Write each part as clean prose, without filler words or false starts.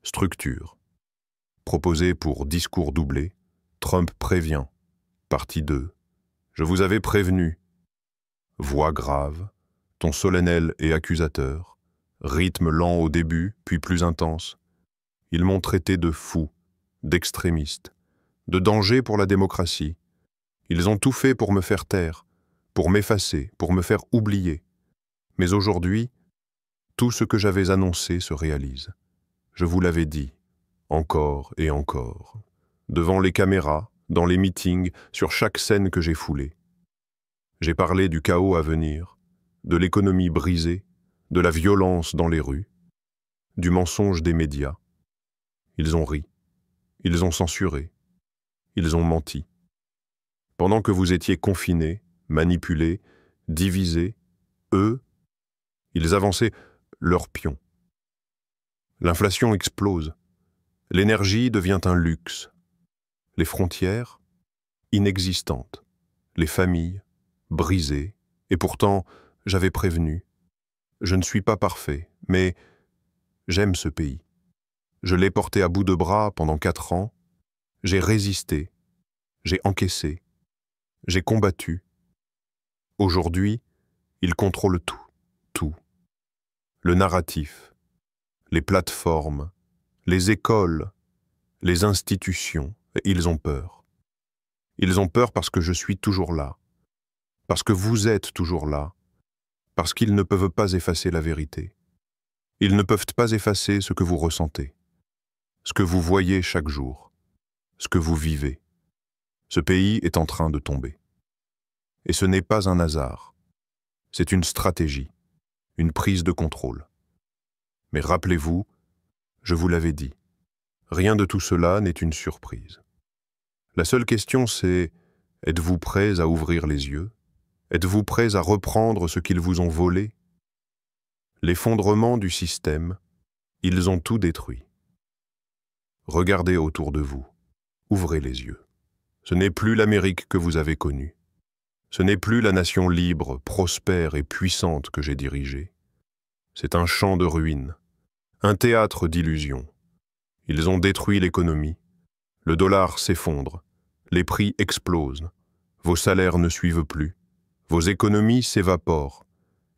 Structure. Proposé pour discours doublé, Trump prévient. Partie 2. Je vous avais prévenu. Voix grave, ton solennel et accusateur, rythme lent au début, puis plus intense. Ils m'ont traité de fou, d'extrémiste, de danger pour la démocratie. Ils ont tout fait pour me faire taire, pour m'effacer, pour me faire oublier. Mais aujourd'hui, tout ce que j'avais annoncé se réalise. Je vous l'avais dit, encore et encore, devant les caméras, dans les meetings, sur chaque scène que j'ai foulée. J'ai parlé du chaos à venir, de l'économie brisée, de la violence dans les rues, du mensonge des médias. Ils ont ri, ils ont censuré, ils ont menti. Pendant que vous étiez confinés, manipulés, divisés, eux, ils avançaient leurs pions. L'inflation explose, l'énergie devient un luxe, les frontières, inexistantes, les familles, brisées, et pourtant, j'avais prévenu. Je ne suis pas parfait, mais j'aime ce pays. Je l'ai porté à bout de bras pendant 4 ans, j'ai résisté, j'ai encaissé, j'ai combattu. Aujourd'hui, il contrôle tout, tout. Le narratif, les plateformes, les écoles, les institutions, ils ont peur. Ils ont peur parce que je suis toujours là, parce que vous êtes toujours là, parce qu'ils ne peuvent pas effacer la vérité. Ils ne peuvent pas effacer ce que vous ressentez, ce que vous voyez chaque jour, ce que vous vivez. Ce pays est en train de tomber. Et ce n'est pas un hasard, c'est une stratégie, une prise de contrôle. Mais rappelez-vous, je vous l'avais dit, rien de tout cela n'est une surprise. La seule question c'est, êtes-vous prêts à ouvrir les yeux? Êtes-vous prêts à reprendre ce qu'ils vous ont volé? L'effondrement du système, ils ont tout détruit. Regardez autour de vous, ouvrez les yeux. Ce n'est plus l'Amérique que vous avez connue. Ce n'est plus la nation libre, prospère et puissante que j'ai dirigée. C'est un champ de ruines, un théâtre d'illusions. Ils ont détruit l'économie. Le dollar s'effondre, les prix explosent, vos salaires ne suivent plus, vos économies s'évaporent.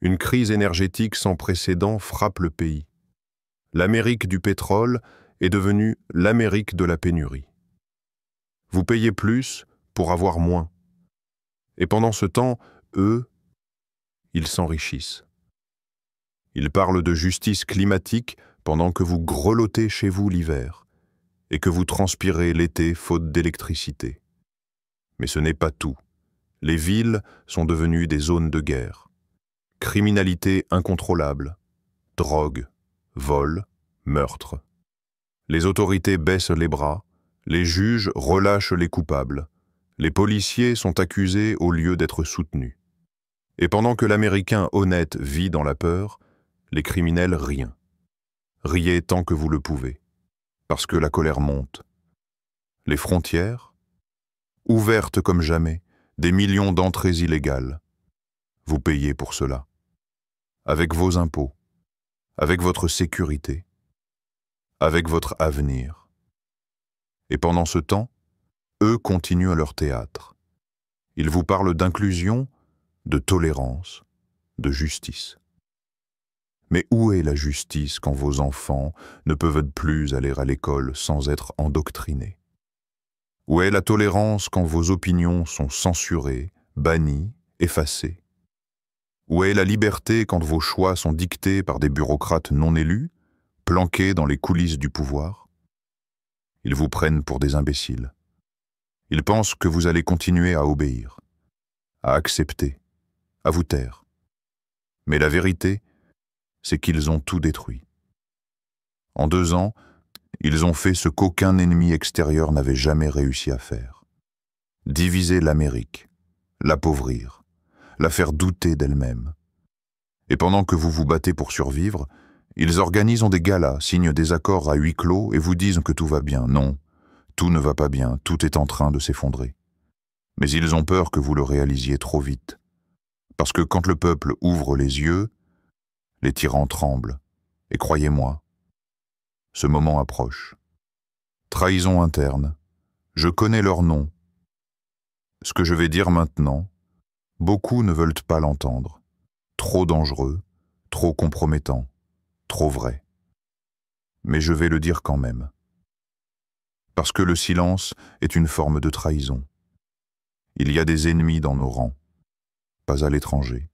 Une crise énergétique sans précédent frappe le pays. L'Amérique du pétrole est devenue l'Amérique de la pénurie. Vous payez plus pour avoir moins. Et pendant ce temps, eux, ils s'enrichissent. Ils parlent de justice climatique pendant que vous grelottez chez vous l'hiver et que vous transpirez l'été faute d'électricité. Mais ce n'est pas tout. Les villes sont devenues des zones de guerre. Criminalité incontrôlable, drogue, vol, meurtre. Les autorités baissent les bras, les juges relâchent les coupables, les policiers sont accusés au lieu d'être soutenus. Et pendant que l'Américain honnête vit dans la peur, les criminels rient. Riez tant que vous le pouvez, parce que la colère monte. Les frontières, ouvertes comme jamais, des millions d'entrées illégales. Vous payez pour cela. Avec vos impôts, avec votre sécurité, avec votre avenir. Et pendant ce temps, eux continuent à leur théâtre. Ils vous parlent d'inclusion, de tolérance, de justice. Mais où est la justice quand vos enfants ne peuvent plus aller à l'école sans être endoctrinés? Où est la tolérance quand vos opinions sont censurées, bannies, effacées? Où est la liberté quand vos choix sont dictés par des bureaucrates non élus, planqués dans les coulisses du pouvoir? Ils vous prennent pour des imbéciles. Ils pensent que vous allez continuer à obéir, à accepter, à vous taire. Mais la vérité, c'est qu'ils ont tout détruit. En 2 ans, ils ont fait ce qu'aucun ennemi extérieur n'avait jamais réussi à faire. Diviser l'Amérique, l'appauvrir, la faire douter d'elle-même. Et pendant que vous vous battez pour survivre, ils organisent des galas, signent des accords à huis clos et vous disent que tout va bien. Non, tout ne va pas bien, tout est en train de s'effondrer. Mais ils ont peur que vous le réalisiez trop vite. Parce que quand le peuple ouvre les yeux, les tyrans tremblent. Et croyez-moi, Ce moment approche. Trahison interne. Je connais leur nom. Ce que je vais dire maintenant, beaucoup ne veulent pas l'entendre. Trop dangereux, trop compromettant, trop vrai. Mais je vais le dire quand même. Parce que le silence est une forme de trahison. Il y a des ennemis dans nos rangs, pas à l'étranger,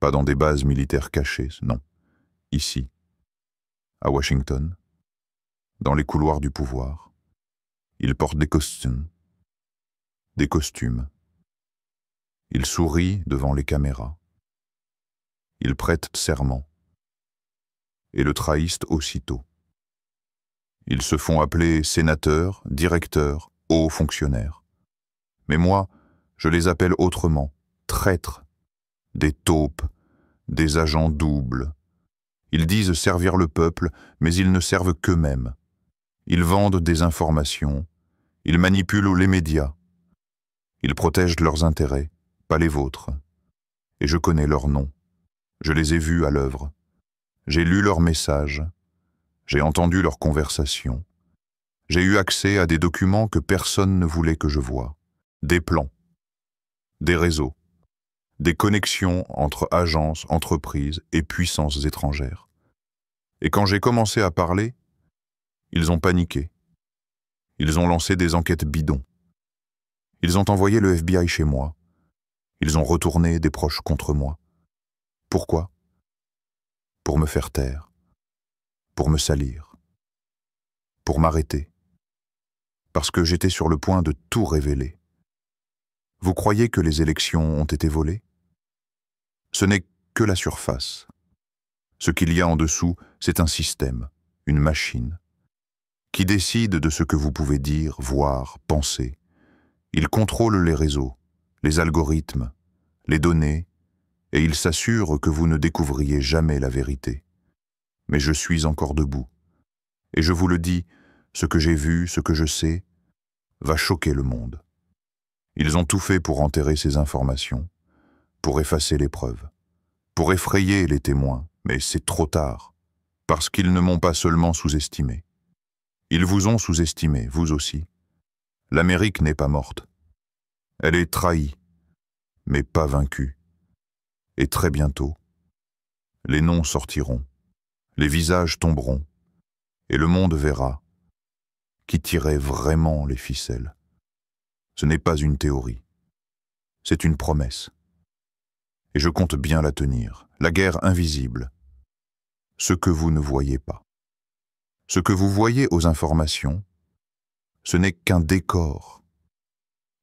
pas dans des bases militaires cachées, non, ici, à Washington, dans les couloirs du pouvoir. Ils portent des costumes. Ils sourient devant les caméras. Ils prêtent serment et le trahissent aussitôt. Ils se font appeler sénateurs, directeurs, hauts fonctionnaires. Mais moi, je les appelle autrement, traîtres, des taupes, des agents doubles. Ils disent servir le peuple, mais ils ne servent qu'eux-mêmes. Ils vendent des informations, ils manipulent les médias. Ils protègent leurs intérêts, pas les vôtres. Et je connais leurs noms. Je les ai vus à l'œuvre. J'ai lu leurs messages. J'ai entendu leurs conversations. J'ai eu accès à des documents que personne ne voulait que je voie. Des plans, des réseaux, des connexions entre agences, entreprises et puissances étrangères. Et quand j'ai commencé à parler, ils ont paniqué. Ils ont lancé des enquêtes bidons. Ils ont envoyé le FBI chez moi. Ils ont retourné des proches contre moi. Pourquoi? Pour me faire taire, pour me salir, pour m'arrêter, parce que j'étais sur le point de tout révéler. Vous croyez que les élections ont été volées? Ce n'est que la surface. Ce qu'il y a en dessous, c'est un système, une machine, qui décide de ce que vous pouvez dire, voir, penser. Il contrôle les réseaux, les algorithmes, les données, et il s'assure que vous ne découvriez jamais la vérité. Mais je suis encore debout. Et je vous le dis, ce que j'ai vu, ce que je sais, va choquer le monde. Ils ont tout fait pour enterrer ces informations, pour effacer les preuves, pour effrayer les témoins, mais c'est trop tard, parce qu'ils ne m'ont pas seulement sous-estimé. Ils vous ont sous-estimé, vous aussi. L'Amérique n'est pas morte. Elle est trahie, mais pas vaincue. Et très bientôt, les noms sortiront, les visages tomberont, et le monde verra qui tirait vraiment les ficelles. Ce n'est pas une théorie, c'est une promesse. Et je compte bien la tenir, la guerre invisible, ce que vous ne voyez pas. Ce que vous voyez aux informations, ce n'est qu'un décor.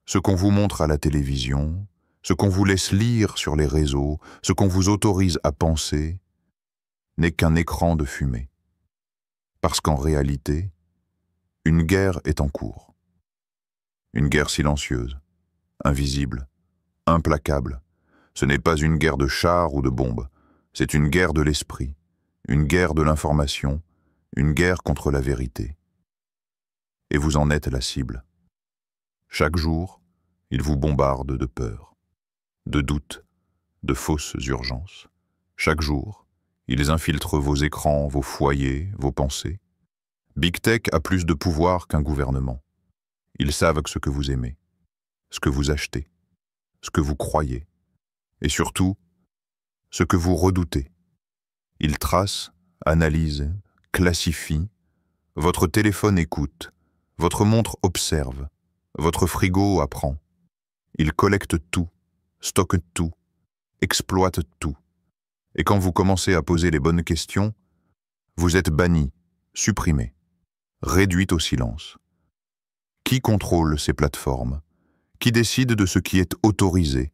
Ce qu'on vous montre à la télévision, ce qu'on vous laisse lire sur les réseaux, ce qu'on vous autorise à penser, n'est qu'un écran de fumée. Parce qu'en réalité, une guerre est en cours. Une guerre silencieuse, invisible, implacable. Ce n'est pas une guerre de chars ou de bombes, c'est une guerre de l'esprit, une guerre de l'information, une guerre contre la vérité. Et vous en êtes la cible. Chaque jour, ils vous bombardent de peur, de doutes, de fausses urgences. Chaque jour, ils infiltrent vos écrans, vos foyers, vos pensées. Big Tech a plus de pouvoir qu'un gouvernement. Ils savent ce que vous aimez, ce que vous achetez, ce que vous croyez, et surtout, ce que vous redoutez. Ils tracent, analysent, classifient. Votre téléphone écoute, votre montre observe, votre frigo apprend. Ils collectent tout, stockent tout, exploitent tout. Et quand vous commencez à poser les bonnes questions, vous êtes banni, supprimé, réduit au silence. Qui contrôle ces plateformes? Qui décide de ce qui est autorisé?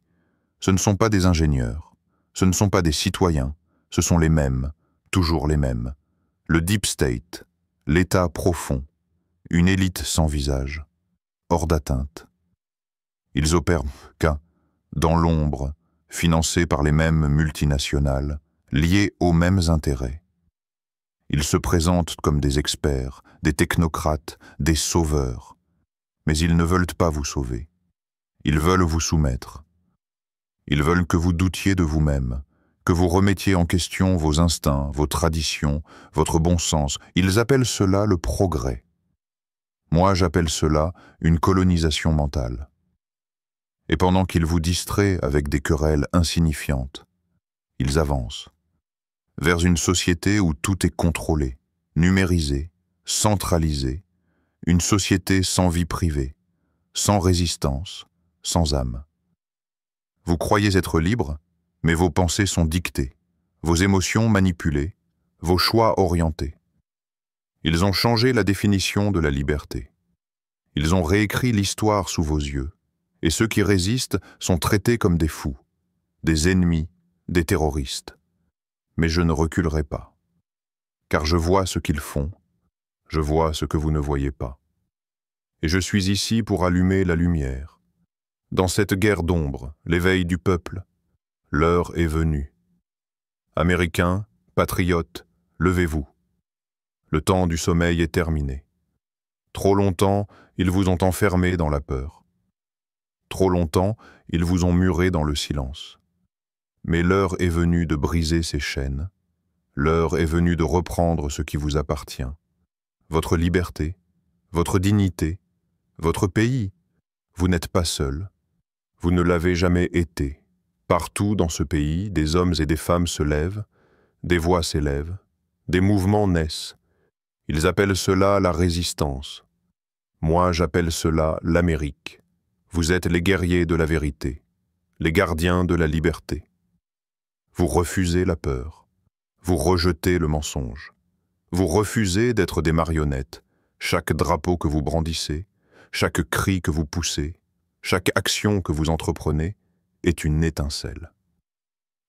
Ce ne sont pas des ingénieurs, ce ne sont pas des citoyens, ce sont les mêmes, toujours les mêmes. Le deep state, l'état profond, une élite sans visage, hors d'atteinte. Ils opèrent qu'un, dans l'ombre, financés par les mêmes multinationales, liés aux mêmes intérêts. Ils se présentent comme des experts, des technocrates, des sauveurs. Mais ils ne veulent pas vous sauver. Ils veulent vous soumettre. Ils veulent que vous doutiez de vous-même, que vous remettiez en question vos instincts, vos traditions, votre bon sens. Ils appellent cela le progrès. Moi, j'appelle cela une colonisation mentale. Et pendant qu'ils vous distraient avec des querelles insignifiantes, ils avancent vers une société où tout est contrôlé, numérisé, centralisé, une société sans vie privée, sans résistance, sans âme. Vous croyez être libre, mais vos pensées sont dictées, vos émotions manipulées, vos choix orientés. Ils ont changé la définition de la liberté. Ils ont réécrit l'histoire sous vos yeux, et ceux qui résistent sont traités comme des fous, des ennemis, des terroristes. Mais je ne reculerai pas, car je vois ce qu'ils font, je vois ce que vous ne voyez pas. Et je suis ici pour allumer la lumière. Dans cette guerre d'ombre, l'éveil du peuple, l'heure est venue. Américains, patriotes, levez-vous. Le temps du sommeil est terminé. Trop longtemps, ils vous ont enfermés dans la peur. Trop longtemps, ils vous ont muré dans le silence. Mais l'heure est venue de briser ces chaînes. L'heure est venue de reprendre ce qui vous appartient. Votre liberté, votre dignité, votre pays. Vous n'êtes pas seul. Vous ne l'avez jamais été. Partout dans ce pays, des hommes et des femmes se lèvent, des voix s'élèvent, des mouvements naissent. Ils appellent cela la résistance. Moi, j'appelle cela l'Amérique. Vous êtes les guerriers de la vérité, les gardiens de la liberté. Vous refusez la peur, vous rejetez le mensonge, vous refusez d'être des marionnettes. Chaque drapeau que vous brandissez, chaque cri que vous poussez, chaque action que vous entreprenez est une étincelle.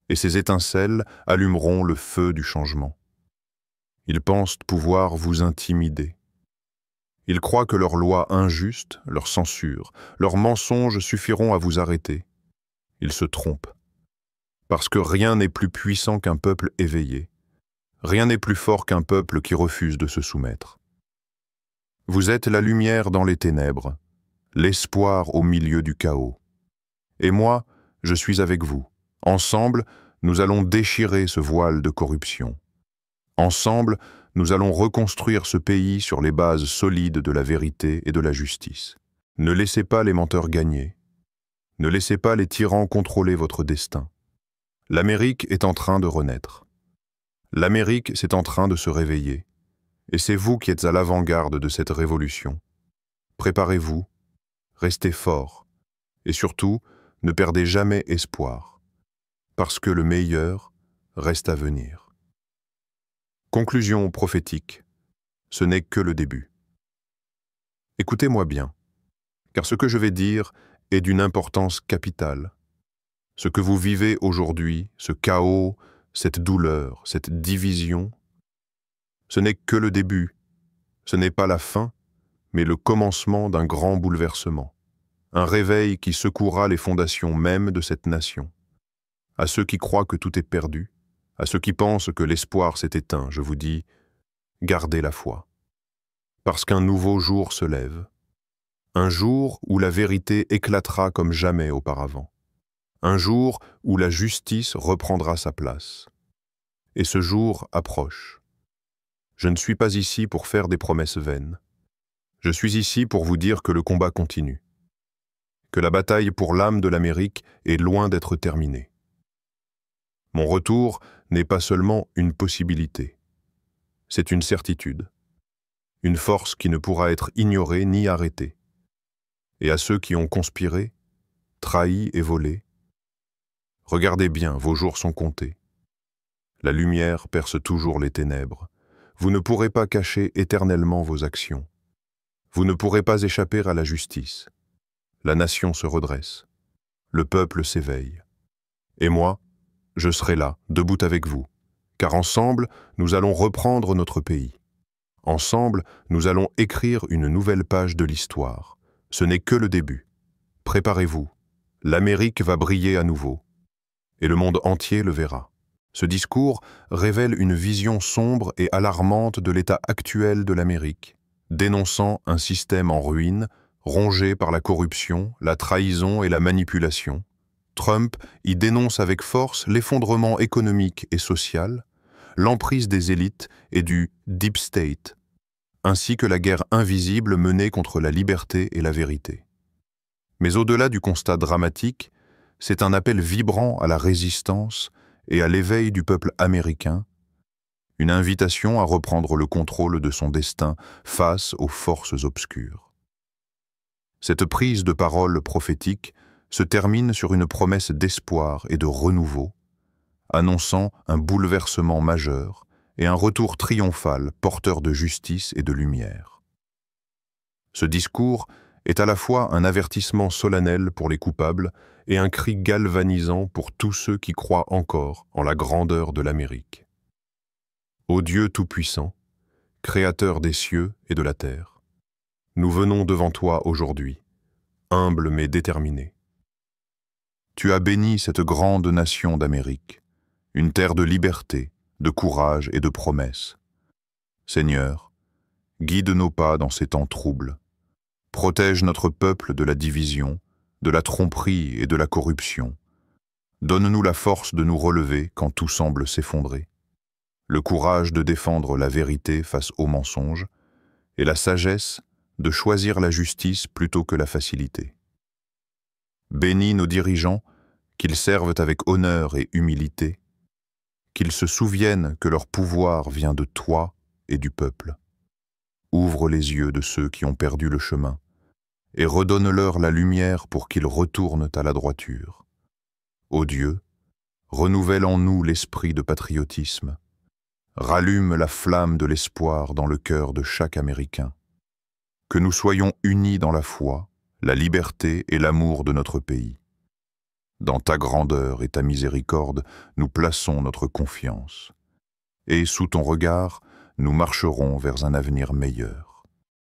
Et ces étincelles allumeront le feu du changement. Ils pensent pouvoir vous intimider. Ils croient que leurs lois injustes, leur censure, leurs mensonges suffiront à vous arrêter. Ils se trompent. Parce que rien n'est plus puissant qu'un peuple éveillé. Rien n'est plus fort qu'un peuple qui refuse de se soumettre. Vous êtes la lumière dans les ténèbres, l'espoir au milieu du chaos. Et moi, je suis avec vous. Ensemble, nous allons déchirer ce voile de corruption. Ensemble, nous allons reconstruire ce pays sur les bases solides de la vérité et de la justice. Ne laissez pas les menteurs gagner. Ne laissez pas les tyrans contrôler votre destin. L'Amérique est en train de renaître. L'Amérique est en train de se réveiller. Et c'est vous qui êtes à l'avant-garde de cette révolution. Préparez-vous, restez forts, et surtout, ne perdez jamais espoir, parce que le meilleur reste à venir. Conclusion prophétique, ce n'est que le début. Écoutez-moi bien, car ce que je vais dire est d'une importance capitale. Ce que vous vivez aujourd'hui, ce chaos, cette douleur, cette division, ce n'est que le début, ce n'est pas la fin, mais le commencement d'un grand bouleversement, un réveil qui secouera les fondations mêmes de cette nation. À ceux qui croient que tout est perdu, à ceux qui pensent que l'espoir s'est éteint, je vous dis, gardez la foi. Parce qu'un nouveau jour se lève, un jour où la vérité éclatera comme jamais auparavant, un jour où la justice reprendra sa place. Et ce jour approche. Je ne suis pas ici pour faire des promesses vaines. Je suis ici pour vous dire que le combat continue, que la bataille pour l'âme de l'Amérique est loin d'être terminée. Mon retour n'est pas seulement une possibilité, c'est une certitude, une force qui ne pourra être ignorée ni arrêtée. Et à ceux qui ont conspiré, trahi et volé, regardez bien, vos jours sont comptés. La lumière perce toujours les ténèbres. Vous ne pourrez pas cacher éternellement vos actions. Vous ne pourrez pas échapper à la justice. La nation se redresse. Le peuple s'éveille. Et moi, je serai là, debout avec vous, car ensemble, nous allons reprendre notre pays. Ensemble, nous allons écrire une nouvelle page de l'histoire. Ce n'est que le début. Préparez-vous. L'Amérique va briller à nouveau. Et le monde entier le verra. Ce discours révèle une vision sombre et alarmante de l'état actuel de l'Amérique, dénonçant un système en ruine, rongé par la corruption, la trahison et la manipulation, Trump y dénonce avec force l'effondrement économique et social, l'emprise des élites et du Deep State, ainsi que la guerre invisible menée contre la liberté et la vérité. Mais au-delà du constat dramatique, c'est un appel vibrant à la résistance et à l'éveil du peuple américain, une invitation à reprendre le contrôle de son destin face aux forces obscures. Cette prise de parole prophétique se termine sur une promesse d'espoir et de renouveau, annonçant un bouleversement majeur et un retour triomphal porteur de justice et de lumière. Ce discours est à la fois un avertissement solennel pour les coupables et un cri galvanisant pour tous ceux qui croient encore en la grandeur de l'Amérique. Ô Dieu Tout-Puissant, Créateur des cieux et de la terre, nous venons devant toi aujourd'hui, humbles mais déterminés. Tu as béni cette grande nation d'Amérique, une terre de liberté, de courage et de promesses. Seigneur, guide nos pas dans ces temps troubles. Protège notre peuple de la division, de la tromperie et de la corruption. Donne-nous la force de nous relever quand tout semble s'effondrer, le courage de défendre la vérité face aux mensonges et la sagesse de choisir la justice plutôt que la facilité. Bénis nos dirigeants, qu'ils servent avec honneur et humilité, qu'ils se souviennent que leur pouvoir vient de toi et du peuple. Ouvre les yeux de ceux qui ont perdu le chemin et redonne-leur la lumière pour qu'ils retournent à la droiture. Ô Dieu, renouvelle en nous l'esprit de patriotisme. Rallume la flamme de l'espoir dans le cœur de chaque Américain. Que nous soyons unis dans la foi, la liberté et l'amour de notre pays. Dans ta grandeur et ta miséricorde, nous plaçons notre confiance. Et sous ton regard, nous marcherons vers un avenir meilleur.